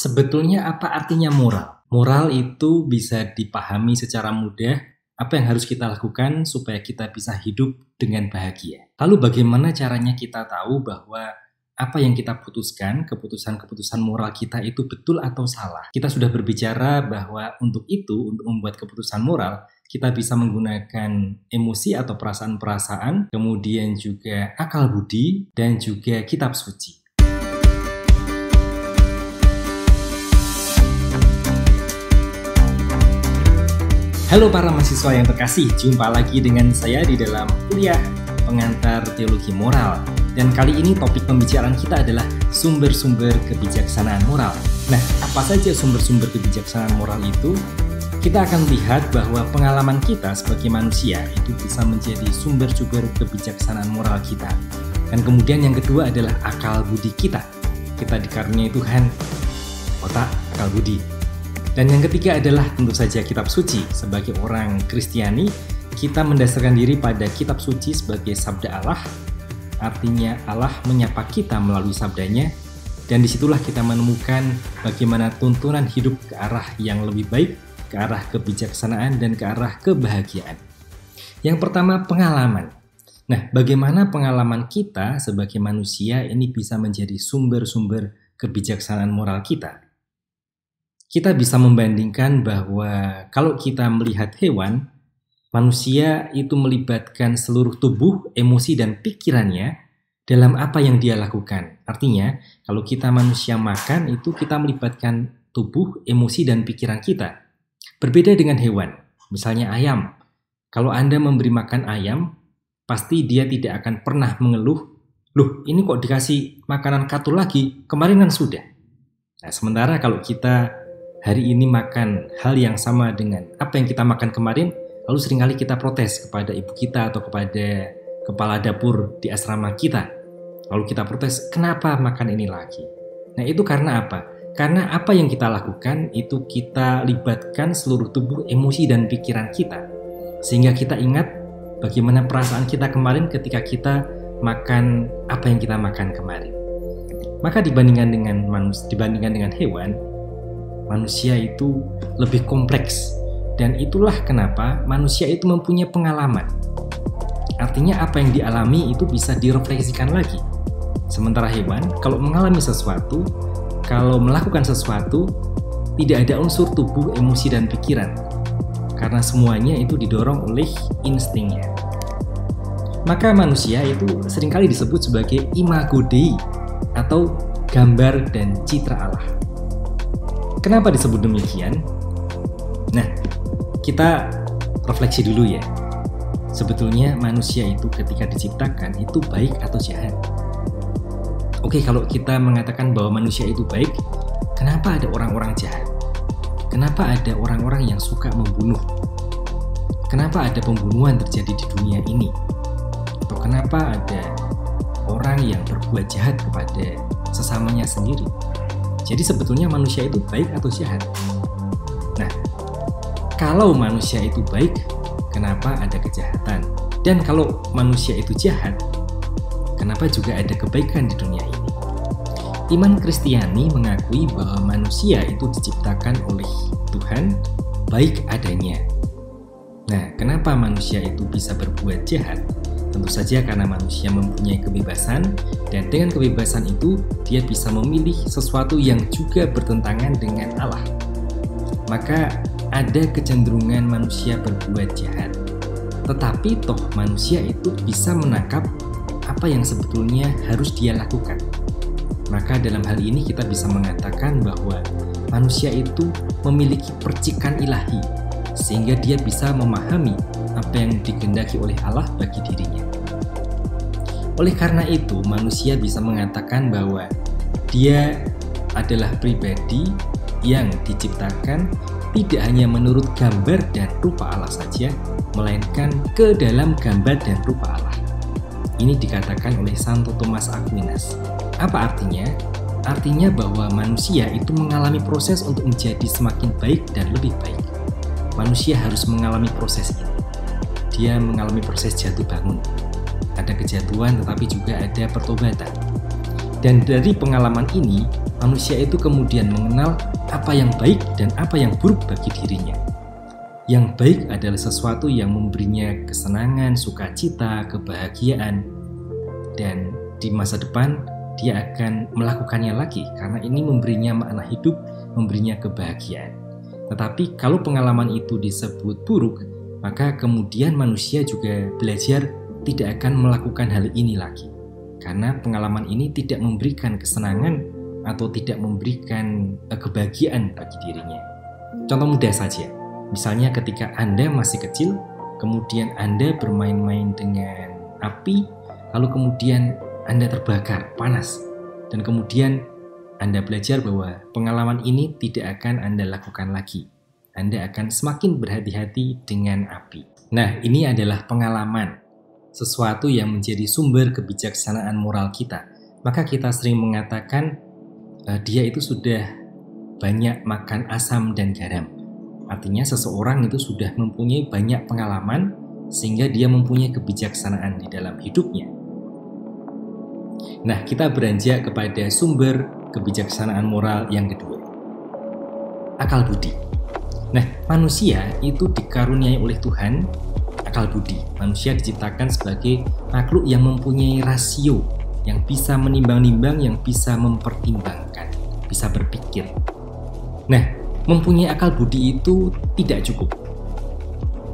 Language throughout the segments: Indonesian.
Sebetulnya apa artinya moral? Moral itu bisa dipahami secara mudah, apa yang harus kita lakukan supaya kita bisa hidup dengan bahagia. Lalu bagaimana caranya kita tahu bahwa apa yang kita putuskan, keputusan-keputusan moral kita itu betul atau salah? Kita sudah berbicara bahwa untuk membuat keputusan moral, kita bisa menggunakan emosi atau perasaan-perasaan, kemudian juga akal budi, dan juga kitab suci. Halo para mahasiswa yang terkasih, jumpa lagi dengan saya di dalam kuliah pengantar teologi moral. Dan kali ini topik pembicaraan kita adalah sumber-sumber kebijaksanaan moral. Nah, apa saja sumber-sumber kebijaksanaan moral itu? Kita akan lihat bahwa pengalaman kita sebagai manusia itu bisa menjadi sumber-sumber kebijaksanaan moral kita. Dan kemudian yang kedua adalah akal budi kita. Kita dikaruniai Tuhan otak, akal budi. Dan yang ketiga adalah tentu saja kitab suci. Sebagai orang Kristiani, kita mendasarkan diri pada kitab suci sebagai sabda Allah. Artinya Allah menyapa kita melalui sabdanya. Dan disitulah kita menemukan bagaimana tuntunan hidup ke arah yang lebih baik, ke arah kebijaksanaan dan ke arah kebahagiaan. Yang pertama, pengalaman. Nah, bagaimana pengalaman kita sebagai manusia ini bisa menjadi sumber-sumber kebijaksanaan moral kita? Kita bisa membandingkan bahwa kalau kita melihat hewan, manusia itu melibatkan seluruh tubuh, emosi, dan pikirannya dalam apa yang dia lakukan. Artinya, kalau kita manusia makan, itu kita melibatkan tubuh, emosi, dan pikiran kita. Berbeda dengan hewan, misalnya ayam. Kalau Anda memberi makan ayam, pasti dia tidak akan pernah mengeluh, "Loh, ini kok dikasih makanan katul lagi? Kemarin kan sudah." Nah, sementara kalau kita hari ini makan hal yang sama dengan apa yang kita makan kemarin, lalu seringkali kita protes kepada ibu kita atau kepada kepala dapur di asrama kita. Lalu kita protes, kenapa makan ini lagi? Nah, itu karena apa? Karena apa yang kita lakukan itu kita libatkan seluruh tubuh, emosi, dan pikiran kita. Sehingga kita ingat bagaimana perasaan kita kemarin ketika kita makan apa yang kita makan kemarin. Maka dibandingkan dengan hewan, manusia itu lebih kompleks, dan itulah kenapa manusia itu mempunyai pengalaman. Artinya apa yang dialami itu bisa direfleksikan lagi. Sementara hewan, kalau mengalami sesuatu, kalau melakukan sesuatu, tidak ada unsur tubuh, emosi, dan pikiran. Karena semuanya itu didorong oleh instingnya. Maka manusia itu seringkali disebut sebagai imago Dei, atau gambar dan citra Allah. Kenapa disebut demikian? Nah, kita refleksi dulu ya. Sebetulnya manusia itu ketika diciptakan itu baik atau jahat? Oke, kalau kita mengatakan bahwa manusia itu baik, kenapa ada orang-orang jahat? Kenapa ada orang-orang yang suka membunuh? Kenapa ada pembunuhan terjadi di dunia ini? Atau kenapa ada orang yang berbuat jahat kepada sesamanya sendiri? Jadi sebetulnya manusia itu baik atau jahat? Nah, kalau manusia itu baik, kenapa ada kejahatan? Dan kalau manusia itu jahat, kenapa juga ada kebaikan di dunia ini? Iman Kristiani mengakui bahwa manusia itu diciptakan oleh Tuhan baik adanya. Nah, kenapa manusia itu bisa berbuat jahat? Tentu saja karena manusia mempunyai kebebasan, dan dengan kebebasan itu dia bisa memilih sesuatu yang juga bertentangan dengan Allah. Maka ada kecenderungan manusia berbuat jahat. Tetapi toh manusia itu bisa menangkap apa yang sebetulnya harus dia lakukan. Maka dalam hal ini kita bisa mengatakan bahwa manusia itu memiliki percikan ilahi, sehingga dia bisa memahami apa yang dikehendaki oleh Allah bagi dirinya. Oleh karena itu, manusia bisa mengatakan bahwa dia adalah pribadi yang diciptakan tidak hanya menurut gambar dan rupa Allah saja, melainkan ke dalam gambar dan rupa Allah. Ini dikatakan oleh Santo Thomas Aquinas. Apa artinya? Artinya bahwa manusia itu mengalami proses untuk menjadi semakin baik dan lebih baik. Manusia harus mengalami proses ini. Dia mengalami proses jatuh bangun. Ada kejatuhan tetapi juga ada pertobatan. Dan dari pengalaman ini, manusia itu kemudian mengenal apa yang baik dan apa yang buruk bagi dirinya. Yang baik adalah sesuatu yang memberinya kesenangan, sukacita, kebahagiaan, dan di masa depan dia akan melakukannya lagi karena ini memberinya makna hidup, memberinya kebahagiaan. Tetapi kalau pengalaman itu disebut buruk, maka kemudian manusia juga belajar tidak akan melakukan hal ini lagi. Karena pengalaman ini tidak memberikan kesenangan atau tidak memberikan kebahagiaan bagi dirinya. Contoh mudah saja, misalnya ketika Anda masih kecil, kemudian Anda bermain-main dengan api, lalu kemudian Anda terbakar, panas, dan kemudian Anda belajar bahwa pengalaman ini tidak akan Anda lakukan lagi. Anda akan semakin berhati-hati dengan api. Nah, ini adalah pengalaman, sesuatu yang menjadi sumber kebijaksanaan moral kita. Maka kita sering mengatakan dia itu sudah banyak makan asam dan garam. Artinya seseorang itu sudah mempunyai banyak pengalaman sehingga dia mempunyai kebijaksanaan di dalam hidupnya. Nah, kita beranjak kepada sumber kebijaksanaan moral yang kedua, akal budi. Nah, manusia itu dikaruniai oleh Tuhan akal budi. Manusia diciptakan sebagai makhluk yang mempunyai rasio, yang bisa menimbang-nimbang, yang bisa mempertimbangkan, bisa berpikir. Nah, mempunyai akal budi itu tidak cukup.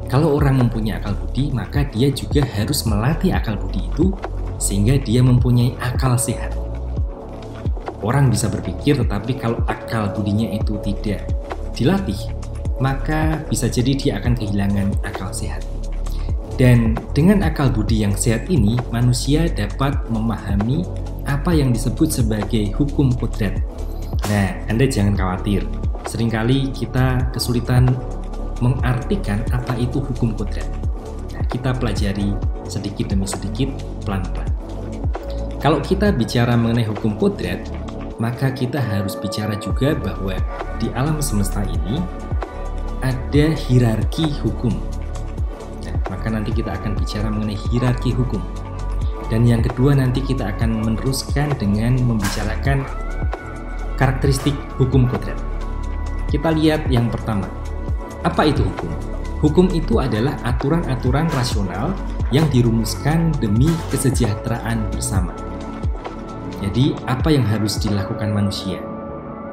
Kalau orang mempunyai akal budi, maka dia juga harus melatih akal budi itu sehingga dia mempunyai akal sehat. Orang bisa berpikir, tetapi kalau akal budinya itu tidak dilatih, maka bisa jadi dia akan kehilangan akal sehat. Dan dengan akal budi yang sehat ini, manusia dapat memahami apa yang disebut sebagai hukum kodrat. Nah, Anda jangan khawatir. Seringkali kita kesulitan mengartikan apa itu hukum kodrat. Nah, kita pelajari sedikit demi sedikit, pelan-pelan. Kalau kita bicara mengenai hukum kodrat, maka kita harus bicara juga bahwa di alam semesta ini ada hierarki hukum. Nah, maka nanti kita akan bicara mengenai hierarki hukum. Dan yang kedua nanti kita akan meneruskan dengan membicarakan karakteristik hukum kodrat. Kita lihat yang pertama. Apa itu hukum? Hukum itu adalah aturan-aturan rasional yang dirumuskan demi kesejahteraan bersama. Jadi, apa yang harus dilakukan manusia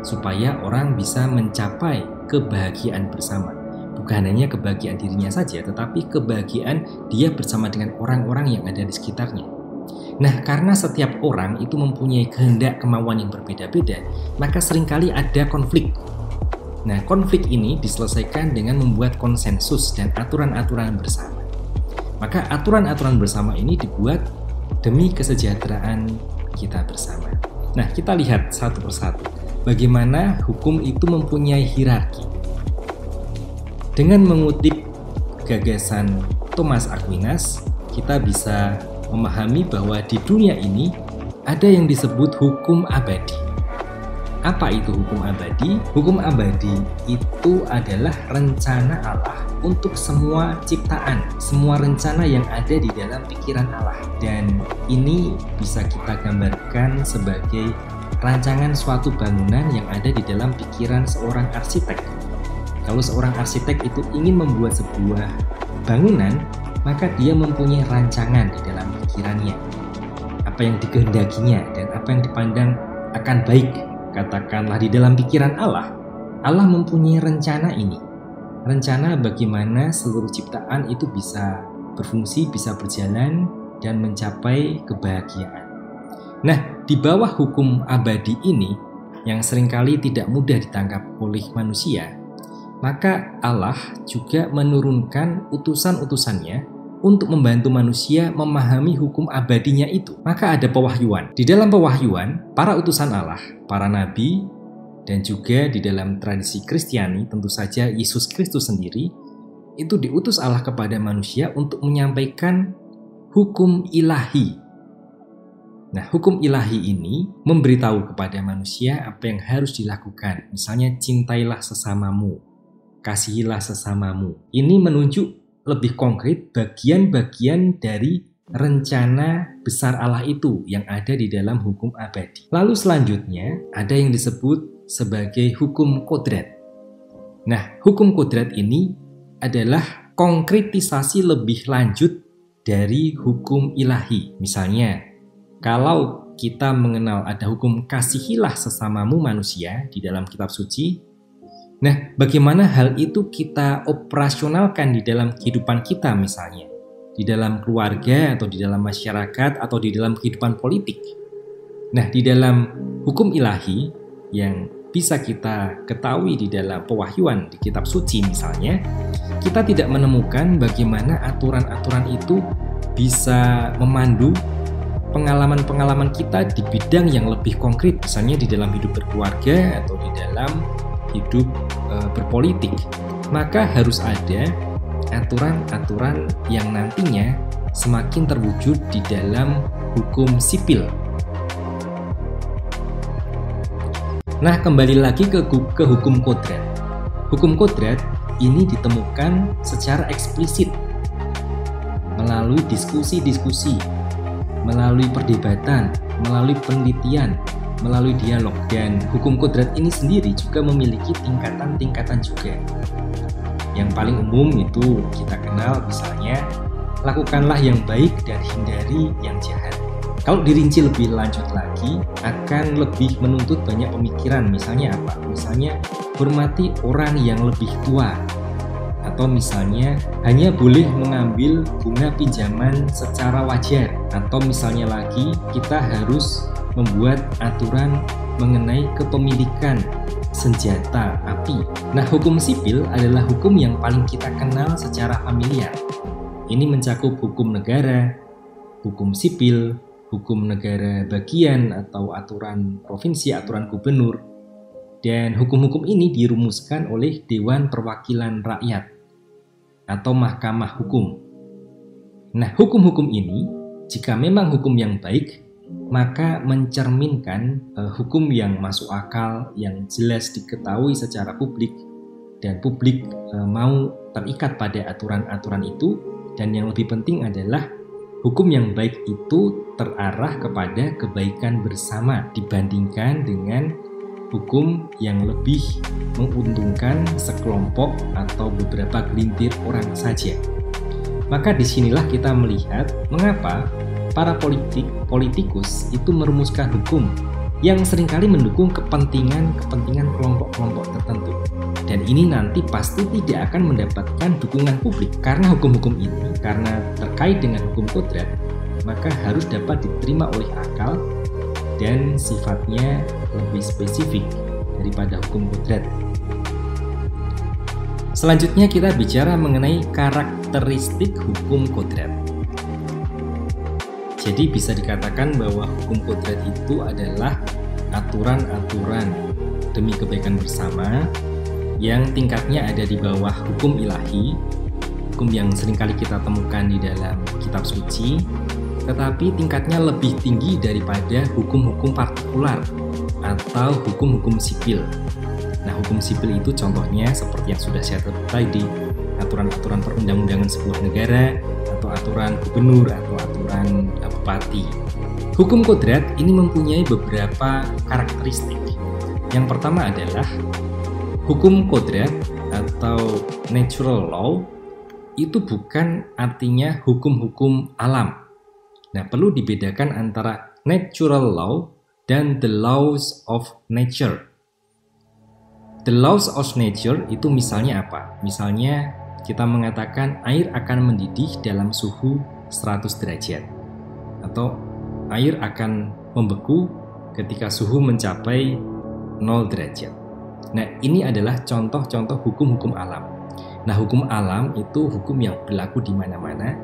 supaya orang bisa mencapai kebahagiaan bersama? Bukan hanya kebahagiaan dirinya saja, tetapi kebahagiaan dia bersama dengan orang-orang yang ada di sekitarnya. Nah, karena setiap orang itu mempunyai kehendak kemauan yang berbeda-beda, maka seringkali ada konflik. Nah, konflik ini diselesaikan dengan membuat konsensus dan aturan-aturan bersama. Maka aturan-aturan bersama ini dibuat demi kesejahteraan kita bersama. Nah, kita lihat satu persatu bagaimana hukum itu mempunyai hierarki. Dengan mengutip gagasan Thomas Aquinas, kita bisa memahami bahwa di dunia ini ada yang disebut hukum abadi. Apa itu hukum abadi? Hukum abadi itu adalah rencana Allah untuk semua ciptaan, semua rencana yang ada di dalam pikiran Allah. Dan ini bisa kita gambarkan sebagai rancangan suatu bangunan yang ada di dalam pikiran seorang arsitek. Kalau seorang arsitek itu ingin membuat sebuah bangunan, maka dia mempunyai rancangan di dalam pikirannya. Apa yang dikehendakinya dan apa yang dipandang akan baik. Katakanlah di dalam pikiran Allah, Allah mempunyai rencana ini. Rencana bagaimana seluruh ciptaan itu bisa berfungsi, bisa berjalan, dan mencapai kebahagiaan. Nah, di bawah hukum abadi ini, yang seringkali tidak mudah ditangkap oleh manusia, maka Allah juga menurunkan utusan-utusannya untuk membantu manusia memahami hukum abadinya itu. Maka ada pewahyuan. Di dalam pewahyuan, para utusan Allah, para nabi, dan juga di dalam tradisi Kristiani, tentu saja Yesus Kristus sendiri, itu diutus Allah kepada manusia untuk menyampaikan hukum ilahi. Nah, hukum ilahi ini memberitahu kepada manusia apa yang harus dilakukan. Misalnya, cintailah sesamamu, kasihilah sesamamu. Ini menunjuk lebih konkret bagian-bagian dari rencana besar Allah itu yang ada di dalam hukum abadi. Lalu selanjutnya ada yang disebut sebagai hukum kodrat. Nah, hukum kodrat ini adalah konkretisasi lebih lanjut dari hukum ilahi. Misalnya, kalau kita mengenal ada hukum kasihilah sesamamu manusia di dalam kitab suci, nah bagaimana hal itu kita operasionalkan di dalam kehidupan kita, misalnya di dalam keluarga atau di dalam masyarakat atau di dalam kehidupan politik. Nah, di dalam hukum ilahi yang bisa kita ketahui di dalam pewahyuan di kitab suci misalnya, kita tidak menemukan bagaimana aturan-aturan itu bisa memandu pengalaman-pengalaman kita di bidang yang lebih konkret, misalnya di dalam hidup berkeluarga atau di dalam hidup berpolitik. Maka harus ada aturan-aturan yang nantinya semakin terwujud di dalam hukum sipil. Nah, kembali lagi ke hukum kodrat. Hukum kodrat ini ditemukan secara eksplisit melalui diskusi-diskusi, melalui perdebatan, melalui penelitian, melalui dialog. Dan hukum kodrat ini sendiri juga memiliki tingkatan-tingkatan juga. Yang paling umum itu kita kenal misalnya, lakukanlah yang baik dan hindari yang jahat. Kalau dirinci lebih lanjut lagi, akan lebih menuntut banyak pemikiran. Misalnya apa? Misalnya hormati orang yang lebih tua. Atau misalnya hanya boleh mengambil bunga pinjaman secara wajar. Atau misalnya lagi kita harus membuat aturan mengenai kepemilikan senjata api. Nah, hukum sipil adalah hukum yang paling kita kenal secara familiar. Ini mencakup hukum negara, hukum sipil, hukum negara bagian atau aturan provinsi, aturan gubernur. Dan hukum-hukum ini dirumuskan oleh Dewan Perwakilan Rakyat atau Mahkamah Hukum. Nah, hukum-hukum ini jika memang hukum yang baik, maka mencerminkan hukum yang masuk akal, yang jelas diketahui secara publik, dan publik mau terikat pada aturan-aturan itu. Dan yang lebih penting adalah hukum yang baik itu terarah kepada kebaikan bersama dibandingkan dengan hukum yang lebih menguntungkan sekelompok atau beberapa gelintir orang saja. Maka disinilah kita melihat mengapa para politikus itu merumuskan hukum yang seringkali mendukung kepentingan kelompok-kelompok tertentu. Dan ini nanti pasti tidak akan mendapatkan dukungan publik karena hukum-hukum ini, karena terkait dengan hukum kodrat, maka harus dapat diterima oleh akal dan sifatnya lebih spesifik daripada hukum kodrat. Selanjutnya kita bicara mengenai karakteristik hukum kodrat. Jadi bisa dikatakan bahwa hukum kodrat itu adalah aturan-aturan demi kebaikan bersama yang tingkatnya ada di bawah hukum ilahi, hukum yang seringkali kita temukan di dalam kitab suci, tetapi tingkatnya lebih tinggi daripada hukum-hukum partikular atau hukum-hukum sipil. Nah, hukum sipil itu contohnya seperti yang sudah saya sebut tadi, aturan-aturan perundang-undangan sebuah negara, atau aturan gubernur, atau aturan bupati. Hukum kodrat ini mempunyai beberapa karakteristik. Yang pertama adalah hukum kodrat atau natural law itu bukan artinya hukum-hukum alam. Nah, perlu dibedakan antara natural law dan the laws of nature. The laws of nature itu misalnya apa? Misalnya kita mengatakan air akan mendidih dalam suhu 100 derajat. Atau air akan membeku ketika suhu mencapai 0 derajat. Nah, ini adalah contoh-contoh hukum-hukum alam. Nah, hukum alam itu hukum yang berlaku di mana-mana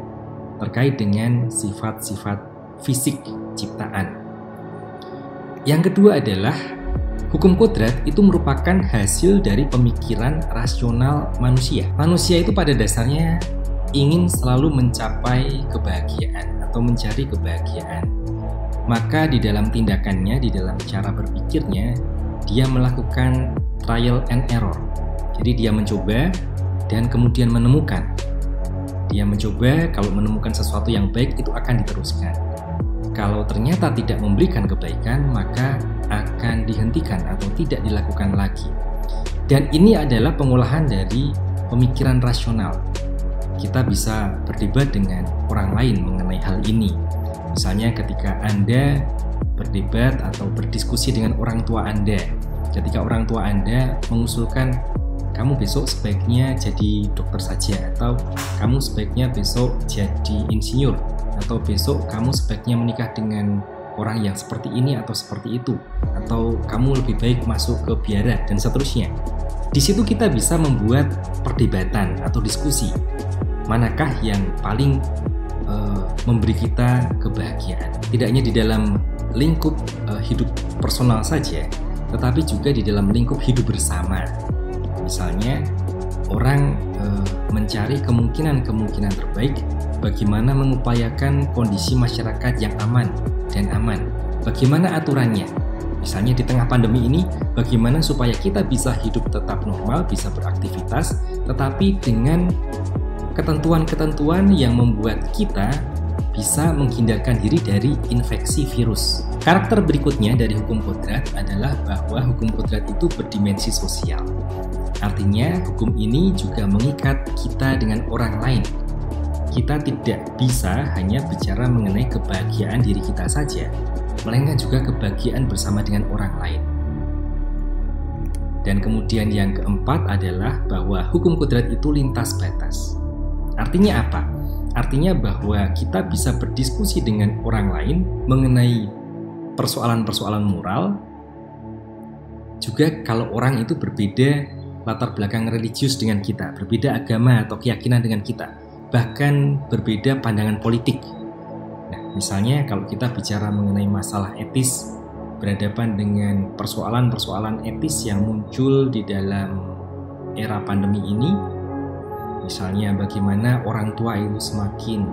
terkait dengan sifat-sifat fisik ciptaan. Yang kedua adalah hukum kodrat itu merupakan hasil dari pemikiran rasional manusia. Manusia itu pada dasarnya ingin selalu mencapai kebahagiaan atau mencari kebahagiaan. Maka di dalam tindakannya, di dalam cara berpikirnya, dia melakukan trial and error. Jadi dia mencoba dan kemudian menemukan. Dia mencoba, kalau menemukan sesuatu yang baik itu akan diteruskan. kalau ternyata tidak memberikan kebaikan, maka akan dihentikan atau tidak dilakukan lagi. Dan ini adalah pengolahan dari pemikiran rasional. Kita bisa berdebat dengan orang lain mengenai hal ini. Misalnya ketika Anda berdebat atau berdiskusi dengan orang tua Anda, ketika orang tua Anda mengusulkan kamu besok sebaiknya jadi dokter saja, atau kamu sebaiknya besok jadi insinyur, atau besok kamu sebaiknya menikah dengan orang yang seperti ini atau seperti itu, atau kamu lebih baik masuk ke biara, dan seterusnya. Di situ kita bisa membuat perdebatan atau diskusi. Manakah yang paling memberi kita kebahagiaan? Tidak hanya di dalam lingkup hidup personal saja, tetapi juga di dalam lingkup hidup bersama. Misalnya, orang mencari kemungkinan-kemungkinan terbaik bagaimana mengupayakan kondisi masyarakat yang aman dan aman. Bagaimana aturannya? Misalnya di tengah pandemi ini, bagaimana supaya kita bisa hidup tetap normal, bisa beraktivitas, tetapi dengan ketentuan-ketentuan yang membuat kita bisa menghindarkan diri dari infeksi virus. Karakter berikutnya dari hukum kodrat adalah bahwa hukum kodrat itu berdimensi sosial. Artinya, hukum ini juga mengikat kita dengan orang lain. Kita tidak bisa hanya bicara mengenai kebahagiaan diri kita saja, melainkan juga kebahagiaan bersama dengan orang lain. Dan kemudian yang keempat adalah bahwa hukum kodrat itu lintas batas. Artinya apa? Artinya bahwa kita bisa berdiskusi dengan orang lain mengenai persoalan-persoalan moral, juga kalau orang itu berbeda latar belakang religius dengan kita, berbeda agama atau keyakinan dengan kita, bahkan berbeda pandangan politik. Nah, misalnya kalau kita bicara mengenai masalah etis, berhadapan dengan persoalan-persoalan etis yang muncul di dalam era pandemi ini, misalnya bagaimana orang tua itu semakin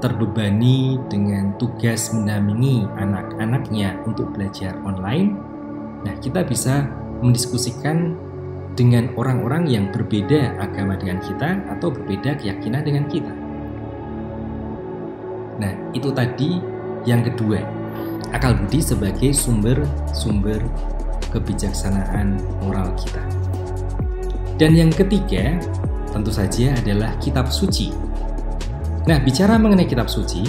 terbebani dengan tugas mendampingi anak-anaknya untuk belajar online. Nah, kita bisa mendiskusikan dengan orang-orang yang berbeda agama dengan kita atau berbeda keyakinan dengan kita. Nah, itu tadi yang kedua, akal budi sebagai sumber kebijaksanaan moral kita. Dan yang ketiga, tentu saja adalah kitab suci. Nah, bicara mengenai kitab suci,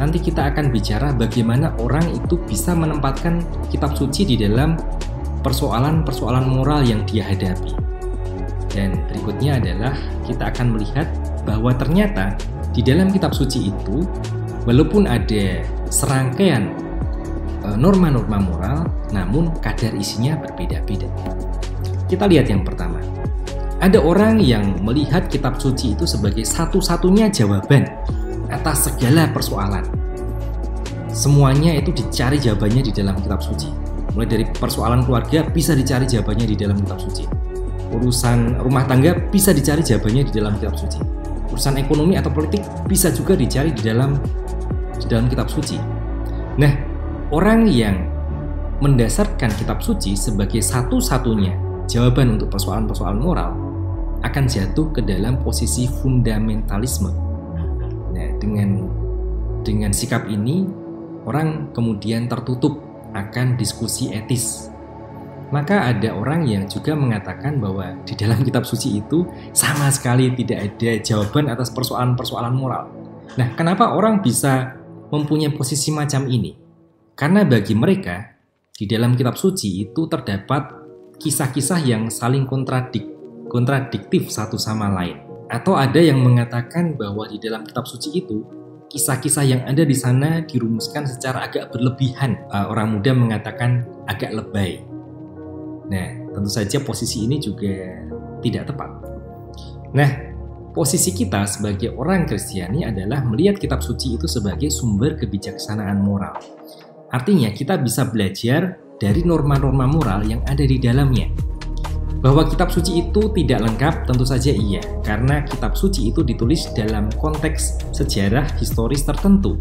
nanti kita akan bicara bagaimana orang itu bisa menempatkan kitab suci di dalam persoalan-persoalan moral yang dia hadapi. Dan berikutnya adalah kita akan melihat bahwa ternyata di dalam kitab suci itu, walaupun ada serangkaian norma-norma moral, namun kadar isinya berbeda-beda. Kita lihat yang pertama. Ada orang yang melihat kitab suci itu sebagai satu-satunya jawaban atas segala persoalan. Semuanya itu dicari jawabannya di dalam kitab suci. Mulai dari persoalan keluarga bisa dicari jawabannya di dalam kitab suci. Urusan rumah tangga bisa dicari jawabannya di dalam kitab suci. Urusan ekonomi atau politik bisa juga dicari di dalam kitab suci. Nah, orang yang mendasarkan kitab suci sebagai satu-satunya jawaban untuk persoalan-persoalan moral akan jatuh ke dalam posisi fundamentalisme. Nah, dengan sikap ini, orang kemudian tertutup akan diskusi etis. Maka ada orang yang juga mengatakan bahwa di dalam kitab suci itu sama sekali tidak ada jawaban atas persoalan-persoalan moral. Nah, kenapa orang bisa mempunyai posisi macam ini? Karena bagi mereka, di dalam kitab suci itu terdapat kisah-kisah yang saling kontradiktif satu sama lain. Atau ada yang mengatakan bahwa di dalam kitab suci itu, kisah-kisah yang ada di sana dirumuskan secara agak berlebihan. Orang muda mengatakan agak lebay. Nah, tentu saja posisi ini juga tidak tepat. Nah, posisi kita sebagai orang Kristiani adalah melihat kitab suci itu sebagai sumber kebijaksanaan moral. Artinya kita bisa belajar dari norma-norma moral yang ada di dalamnya. Bahwa kitab suci itu tidak lengkap, tentu saja iya, karena kitab suci itu ditulis dalam konteks sejarah historis tertentu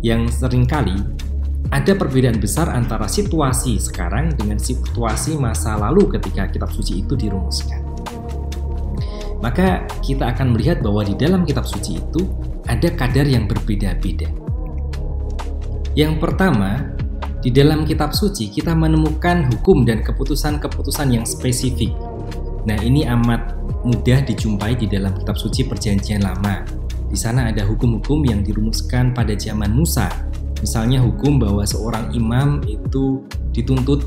yang seringkali ada perbedaan besar antara situasi sekarang dengan situasi masa lalu ketika kitab suci itu dirumuskan. Maka kita akan melihat bahwa di dalam kitab suci itu ada kadar yang berbeda-beda. Yang pertama, di dalam kitab suci kita menemukan hukum dan keputusan-keputusan yang spesifik. Nah, ini amat mudah dijumpai di dalam kitab suci Perjanjian Lama. Di sana ada hukum-hukum yang dirumuskan pada zaman Musa. Misalnya hukum bahwa seorang imam itu dituntut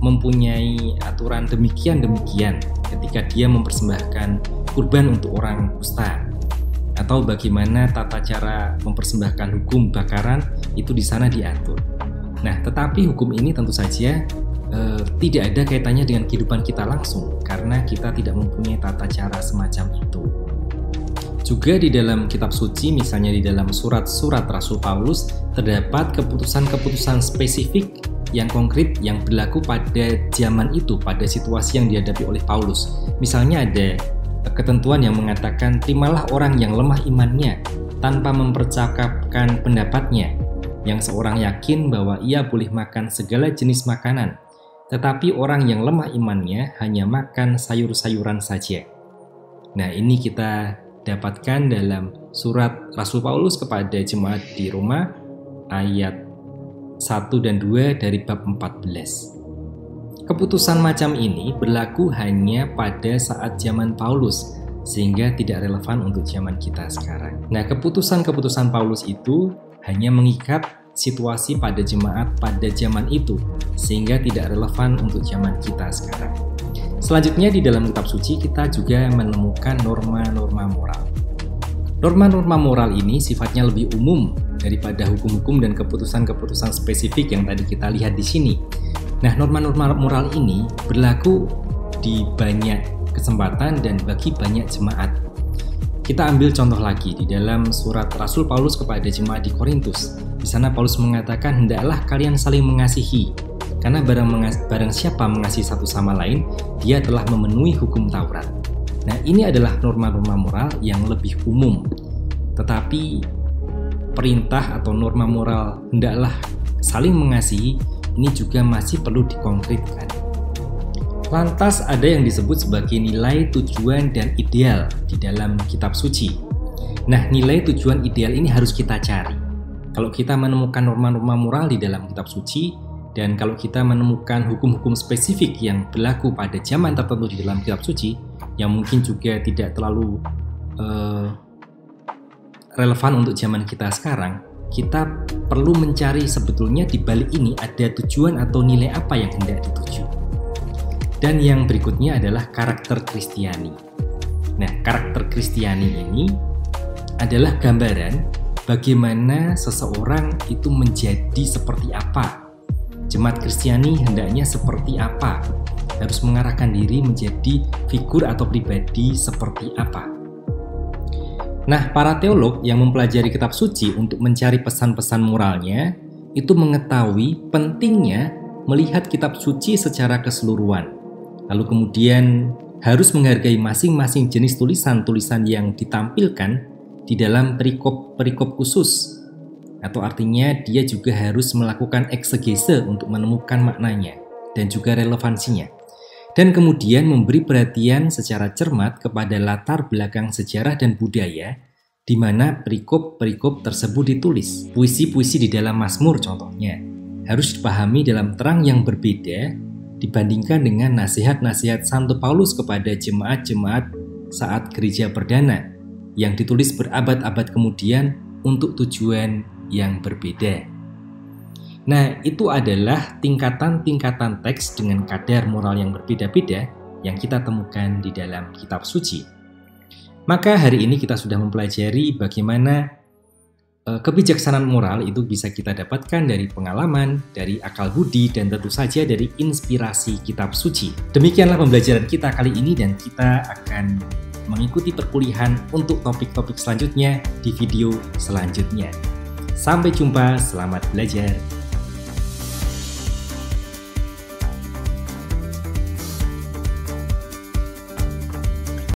mempunyai aturan demikian-demikian ketika dia mempersembahkan kurban untuk orang kusta. Atau bagaimana tata cara mempersembahkan hukum bakaran itu di sana diatur. Nah, tetapi hukum ini tentu saja tidak ada kaitannya dengan kehidupan kita langsung karena kita tidak mempunyai tata cara semacam itu. Juga di dalam kitab suci, misalnya di dalam surat-surat Rasul Paulus, terdapat keputusan-keputusan spesifik yang konkret yang berlaku pada zaman itu, pada situasi yang dihadapi oleh Paulus. Misalnya ada ketentuan yang mengatakan terimalah orang yang lemah imannya tanpa mempercakapkan pendapatnya, yang seorang yakin bahwa ia boleh makan segala jenis makanan, tetapi orang yang lemah imannya hanya makan sayur-sayuran saja. Nah, ini kita dapatkan dalam surat Rasul Paulus kepada jemaat di Roma ayat 1 dan 2 dari bab 14. Keputusan macam ini berlaku hanya pada saat zaman Paulus, sehingga tidak relevan untuk zaman kita sekarang. Nah, keputusan-keputusan Paulus itu hanya mengikat situasi pada jemaat pada zaman itu, sehingga tidak relevan untuk zaman kita sekarang. Selanjutnya di dalam kitab suci kita juga menemukan norma-norma moral. Norma-norma moral ini sifatnya lebih umum daripada hukum-hukum dan keputusan-keputusan spesifik yang tadi kita lihat di sini. Nah, norma-norma moral ini berlaku di banyak kesempatan dan bagi banyak jemaat. Kita ambil contoh lagi di dalam surat Rasul Paulus kepada jemaat di Korintus. Di sana Paulus mengatakan, hendaklah kalian saling mengasihi, karena barang siapa mengasihi satu sama lain, dia telah memenuhi hukum Taurat. Nah, ini adalah norma-norma moral yang lebih umum. Tetapi perintah atau norma moral hendaklah saling mengasihi ini juga masih perlu dikonkretkan. Lantas ada yang disebut sebagai nilai, tujuan, dan ideal di dalam kitab suci. Nah, nilai, tujuan, ideal ini harus kita cari. Kalau kita menemukan norma-norma moral di dalam kitab suci, dan kalau kita menemukan hukum-hukum spesifik yang berlaku pada zaman tertentu di dalam kitab suci, yang mungkin juga tidak terlalu relevan untuk zaman kita sekarang, kita perlu mencari sebetulnya di balik ini ada tujuan atau nilai apa yang hendak dituju. Dan yang berikutnya adalah karakter Kristiani. Nah, karakter Kristiani ini adalah gambaran bagaimana seseorang itu menjadi seperti apa. Jemaat Kristiani hendaknya seperti apa, harus mengarahkan diri menjadi figur atau pribadi seperti apa. Nah, para teolog yang mempelajari kitab suci untuk mencari pesan-pesan moralnya itu mengetahui pentingnya melihat kitab suci secara keseluruhan. Lalu kemudian harus menghargai masing-masing jenis tulisan-tulisan yang ditampilkan di dalam perikop-perikop khusus. Atau artinya dia juga harus melakukan eksegese untuk menemukan maknanya dan juga relevansinya. Dan kemudian memberi perhatian secara cermat kepada latar belakang sejarah dan budaya di mana perikop-perikop tersebut ditulis. Puisi-puisi di dalam Mazmur contohnya harus dipahami dalam terang yang berbeda dibandingkan dengan nasihat-nasihat Santo Paulus kepada jemaat-jemaat saat gereja perdana yang ditulis berabad-abad kemudian untuk tujuan yang berbeda. Nah, itu adalah tingkatan-tingkatan teks dengan kadar moral yang berbeda-beda yang kita temukan di dalam kitab suci. Maka hari ini kita sudah mempelajari bagaimana kebijaksanaan moral itu bisa kita dapatkan dari pengalaman, dari akal budi, dan tentu saja dari inspirasi kitab suci. Demikianlah pembelajaran kita kali ini dan kita akan mengikuti perkuliahan untuk topik-topik selanjutnya di video selanjutnya. Sampai jumpa, selamat belajar.